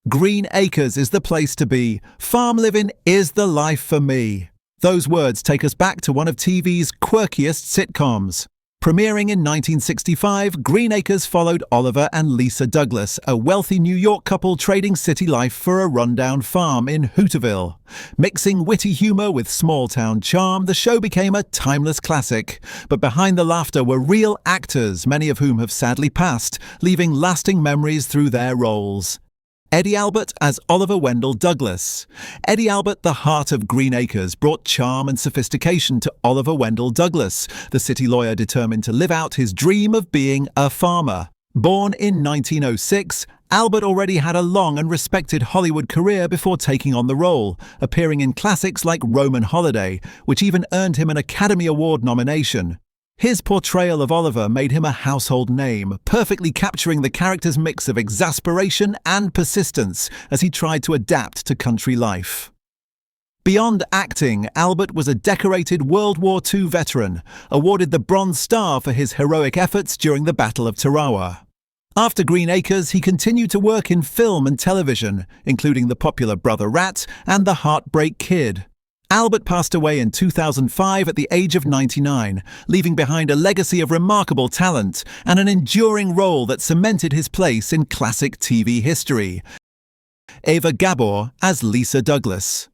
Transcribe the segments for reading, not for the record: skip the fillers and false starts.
Green Acres is the place to be. Farm living is the life for me. Those words take us back to one of TV's quirkiest sitcoms. Premiering in 1965, Green Acres followed Oliver and Lisa Douglas, a wealthy New York couple trading city life for a rundown farm in Hooterville. Mixing witty humor with small-town charm, the show became a timeless classic. But behind the laughter were real actors, many of whom have sadly passed, leaving lasting memories through their roles. Eddie Albert as Oliver Wendell Douglas. Eddie Albert, the heart of Green Acres, brought charm and sophistication to Oliver Wendell Douglas, the city lawyer determined to live out his dream of being a farmer. Born in 1906, Albert already had a long and respected Hollywood career before taking on the role, appearing in classics like Roman Holiday, which even earned him an Academy Award nomination. His portrayal of Oliver made him a household name, perfectly capturing the character's mix of exasperation and persistence as he tried to adapt to country life. Beyond acting, Albert was a decorated World War II veteran, awarded the Bronze Star for his heroic efforts during the Battle of Tarawa. After Green Acres, he continued to work in film and television, including the popular Brother Rat and The Heartbreak Kid. Albert passed away in 2005 at the age of 99, leaving behind a legacy of remarkable talent and an enduring role that cemented his place in classic TV history. Ava Gabor as Lisa Douglas.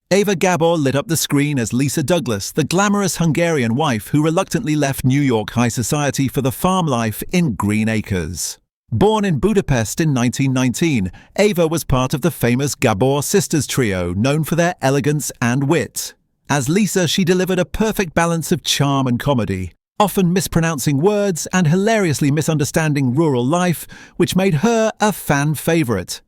Ava Gabor lit up the screen as Lisa Douglas, the glamorous Hungarian wife who reluctantly left New York high society for the farm life in Green Acres. Born in Budapest in 1919, Ava was part of the famous Gabor sisters trio, known for their elegance and wit. As Lisa, she delivered a perfect balance of charm and comedy, often mispronouncing words and hilariously misunderstanding rural life, which made her a fan favorite.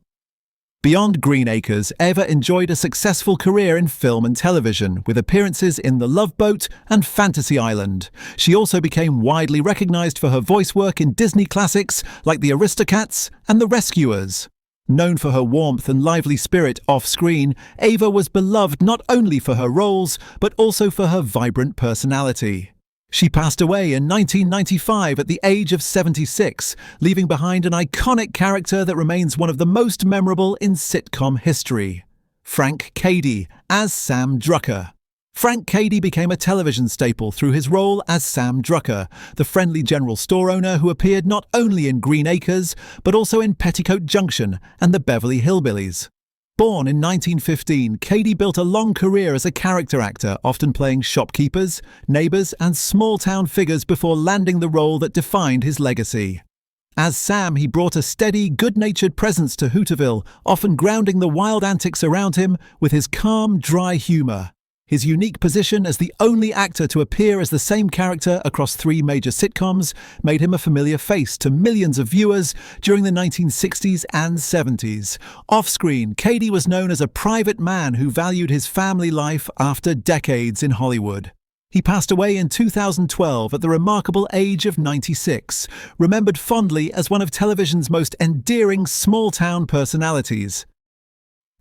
Beyond Green Acres, Ava enjoyed a successful career in film and television, with appearances in The Love Boat and Fantasy Island. She also became widely recognized for her voice work in Disney classics like The Aristocats and The Rescuers. Known for her warmth and lively spirit off-screen, Ava was beloved not only for her roles, but also for her vibrant personality. She passed away in 1995 at the age of 76, leaving behind an iconic character that remains one of the most memorable in sitcom history. Frank Cady as Sam Drucker. Frank Cady became a television staple through his role as Sam Drucker, the friendly general store owner who appeared not only in Green Acres, but also in Petticoat Junction and the Beverly Hillbillies. Born in 1915, Cady built a long career as a character actor, often playing shopkeepers, neighbors, and small-town figures before landing the role that defined his legacy. As Sam, he brought a steady, good-natured presence to Hooterville, often grounding the wild antics around him with his calm, dry humor. His unique position as the only actor to appear as the same character across 3 major sitcoms made him a familiar face to millions of viewers during the 1960s and 70s. Off-screen, Cady was known as a private man who valued his family life after decades in Hollywood. He passed away in 2012 at the remarkable age of 96, remembered fondly as one of television's most endearing small-town personalities.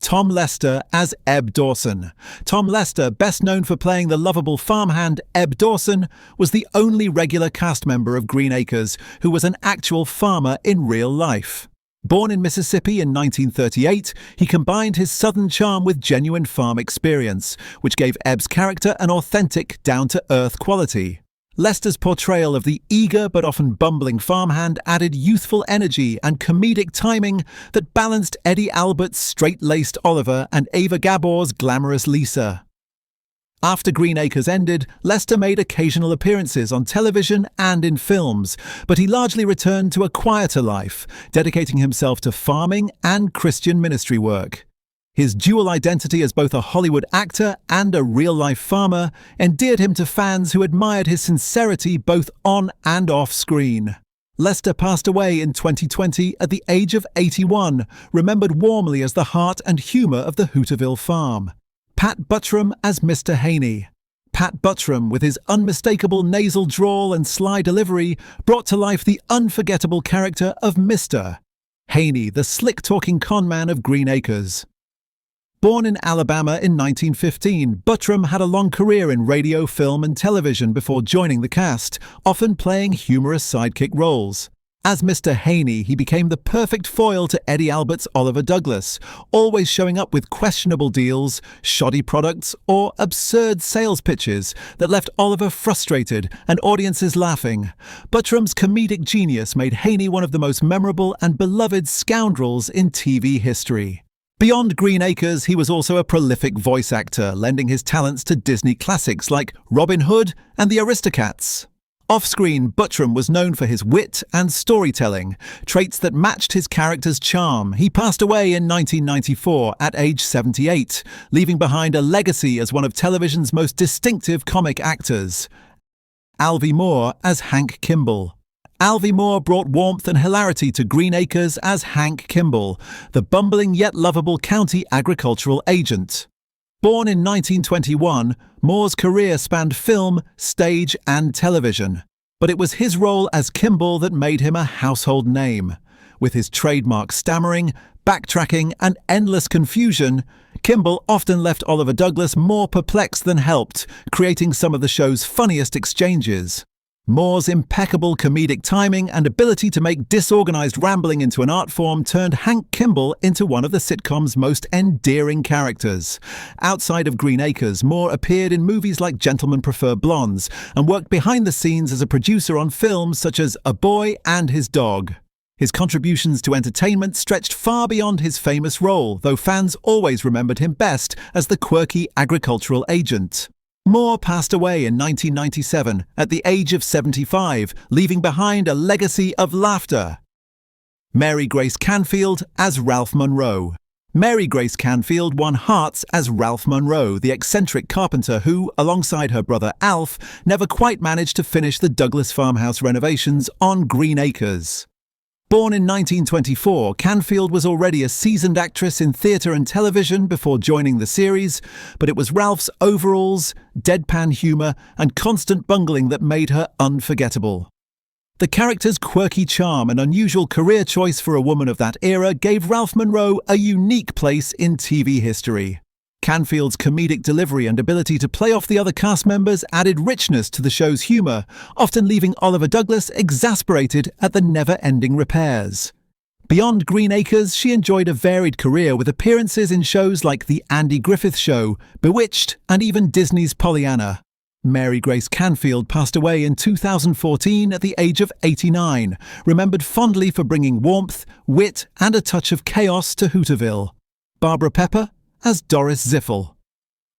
Tom Lester as Eb Dawson. Tom Lester, best known for playing the lovable farmhand Eb Dawson, was the only regular cast member of Green Acres who was an actual farmer in real life. Born in Mississippi in 1938, he combined his southern charm with genuine farm experience, which gave Eb's character an authentic, down-to-earth quality. Lester's portrayal of the eager but often bumbling farmhand added youthful energy and comedic timing that balanced Eddie Albert's straight-laced Oliver and Ava Gabor's glamorous Lisa. After Green Acres ended, Lester made occasional appearances on television and in films, but he largely returned to a quieter life, dedicating himself to farming and Christian ministry work. His dual identity as both a Hollywood actor and a real-life farmer endeared him to fans who admired his sincerity both on and off-screen. Lester passed away in 2020 at the age of 81, remembered warmly as the heart and humor of the Hooterville farm. Pat Buttram as Mr. Haney. Pat Buttram, with his unmistakable nasal drawl and sly delivery, brought to life the unforgettable character of Mr. Haney, the slick-talking conman of Green Acres. Born in Alabama in 1915, Buttram had a long career in radio, film and television before joining the cast, often playing humorous sidekick roles. As Mr. Haney, he became the perfect foil to Eddie Albert's Oliver Douglas, always showing up with questionable deals, shoddy products, or absurd sales pitches that left Oliver frustrated and audiences laughing. Buttram's comedic genius made Haney one of the most memorable and beloved scoundrels in TV history. Beyond Green Acres, he was also a prolific voice actor, lending his talents to Disney classics like Robin Hood and the Aristocats. Off-screen, Buttram was known for his wit and storytelling, traits that matched his character's charm. He passed away in 1994 at age 78, leaving behind a legacy as one of television's most distinctive comic actors. Alvy Moore as Hank Kimball. Alvy Moore brought warmth and hilarity to Green Acres as Hank Kimball, the bumbling yet lovable county agricultural agent. Born in 1921, Moore's career spanned film, stage, and television. But it was his role as Kimball that made him a household name. With his trademark stammering, backtracking, and endless confusion, Kimball often left Oliver Douglas more perplexed than helped, creating some of the show's funniest exchanges. Moore's impeccable comedic timing and ability to make disorganized rambling into an art form turned Hank Kimball into one of the sitcom's most endearing characters. Outside of Green Acres, Moore appeared in movies like Gentlemen Prefer Blondes and worked behind the scenes as a producer on films such as A Boy and His Dog. His contributions to entertainment stretched far beyond his famous role, though fans always remembered him best as the quirky agricultural agent. Moore passed away in 1997 at the age of 75, leaving behind a legacy of laughter. Mary Grace Canfield as Ralph Monroe. Mary Grace Canfield won hearts as Ralph Monroe, the eccentric carpenter who, alongside her brother Alf, never quite managed to finish the Douglas farmhouse renovations on Green Acres. Born in 1924, Canfield was already a seasoned actress in theatre and television before joining the series, but it was Ralph's overalls, deadpan humour, and constant bungling that made her unforgettable. The character's quirky charm and unusual career choice for a woman of that era gave Ralph Monroe a unique place in TV history. Canfield's comedic delivery and ability to play off the other cast members added richness to the show's humour, often leaving Oliver Douglas exasperated at the never-ending repairs. Beyond Green Acres, she enjoyed a varied career with appearances in shows like The Andy Griffith Show, Bewitched, and even Disney's Pollyanna. Mary Grace Canfield passed away in 2014 at the age of 89, remembered fondly for bringing warmth, wit, and a touch of chaos to Hooterville. Barbara Pepper as Doris Ziffel.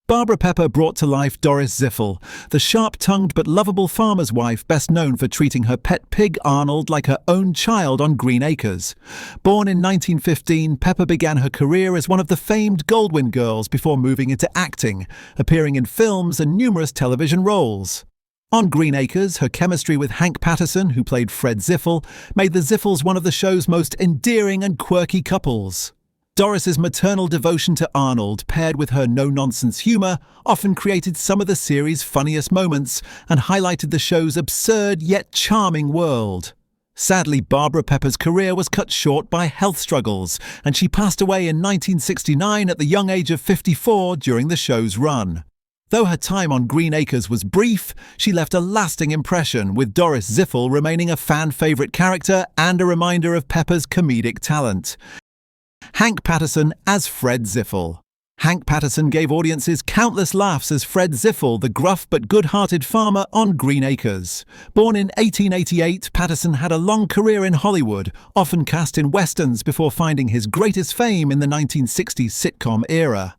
Barbara Pepper brought to life Doris Ziffel, the sharp-tongued but lovable farmer's wife best known for treating her pet pig Arnold like her own child on Green Acres. Born in 1915, Pepper began her career as one of the famed Goldwyn girls before moving into acting, appearing in films and numerous television roles. On Green Acres, her chemistry with Hank Patterson, who played Fred Ziffel, made the Ziffels one of the show's most endearing and quirky couples. Doris's maternal devotion to Arnold, paired with her no-nonsense humour, often created some of the series' funniest moments and highlighted the show's absurd yet charming world. Sadly, Barbara Pepper's career was cut short by health struggles, and she passed away in 1969 at the young age of 54 during the show's run. Though her time on Green Acres was brief, she left a lasting impression, with Doris Ziffel remaining a fan-favourite character and a reminder of Pepper's comedic talent. Hank Patterson as Fred Ziffel. Hank Patterson gave audiences countless laughs as Fred Ziffel, the gruff but good-hearted farmer on Green Acres. Born in 1888, Patterson had a long career in Hollywood, often cast in westerns before finding his greatest fame in the 1960s sitcom era.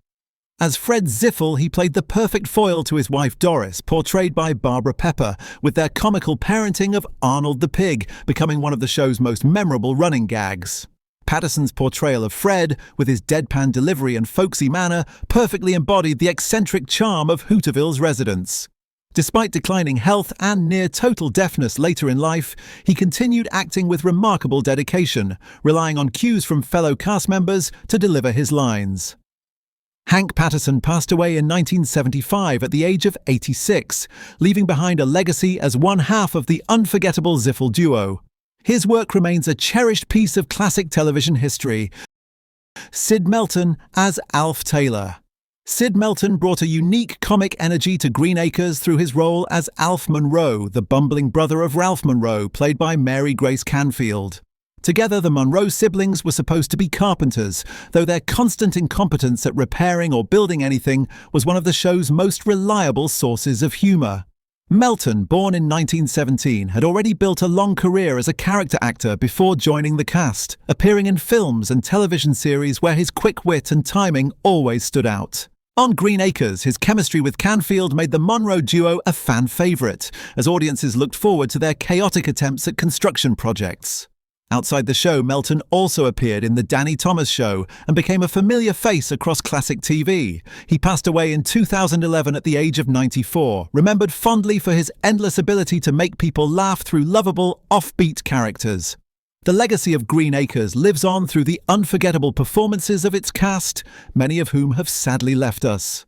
As Fred Ziffel, he played the perfect foil to his wife Doris, portrayed by Barbara Pepper, with their comical parenting of Arnold the Pig becoming one of the show's most memorable running gags. Patterson's portrayal of Fred, with his deadpan delivery and folksy manner, perfectly embodied the eccentric charm of Hooterville's residents. Despite declining health and near-total deafness later in life, he continued acting with remarkable dedication, relying on cues from fellow cast members to deliver his lines. Hank Patterson passed away in 1975 at the age of 86, leaving behind a legacy as one half of the unforgettable Ziffel duo. His work remains a cherished piece of classic television history. Sid Melton as Alf Taylor. Sid Melton brought a unique comic energy to Green Acres through his role as Alf Monroe, the bumbling brother of Ralph Monroe, played by Mary Grace Canfield. Together, the Monroe siblings were supposed to be carpenters, though their constant incompetence at repairing or building anything was one of the show's most reliable sources of humor. Melton, born in 1917, had already built a long career as a character actor before joining the cast, appearing in films and television series where his quick wit and timing always stood out. On Green Acres, his chemistry with Canfield made the Monroe duo a fan favourite, as audiences looked forward to their chaotic attempts at construction projects. Outside the show, Melton also appeared in The Danny Thomas Show and became a familiar face across classic TV. He passed away in 2011 at the age of 94, remembered fondly for his endless ability to make people laugh through lovable, offbeat characters. The legacy of Green Acres lives on through the unforgettable performances of its cast, many of whom have sadly left us.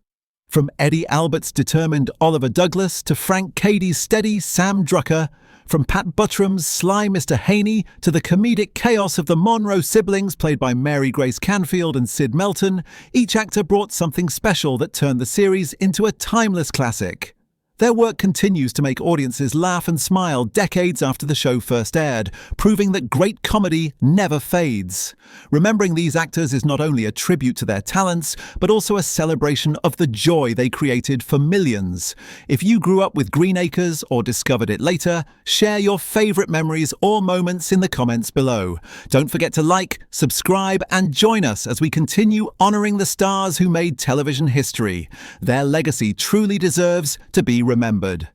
From Eddie Albert's determined Oliver Douglas to Frank Cady's steady Sam Drucker, from Pat Buttram's sly Mr. Haney to the comedic chaos of the Monroe siblings played by Mary Grace Canfield and Sid Melton, each actor brought something special that turned the series into a timeless classic. Their work continues to make audiences laugh and smile decades after the show first aired, proving that great comedy never fades. Remembering these actors is not only a tribute to their talents, but also a celebration of the joy they created for millions. If you grew up with Green Acres or discovered it later, share your favourite memories or moments in the comments below. Don't forget to like, subscribe, and join us as we continue honouring the stars who made television history. Their legacy truly deserves to be remembered.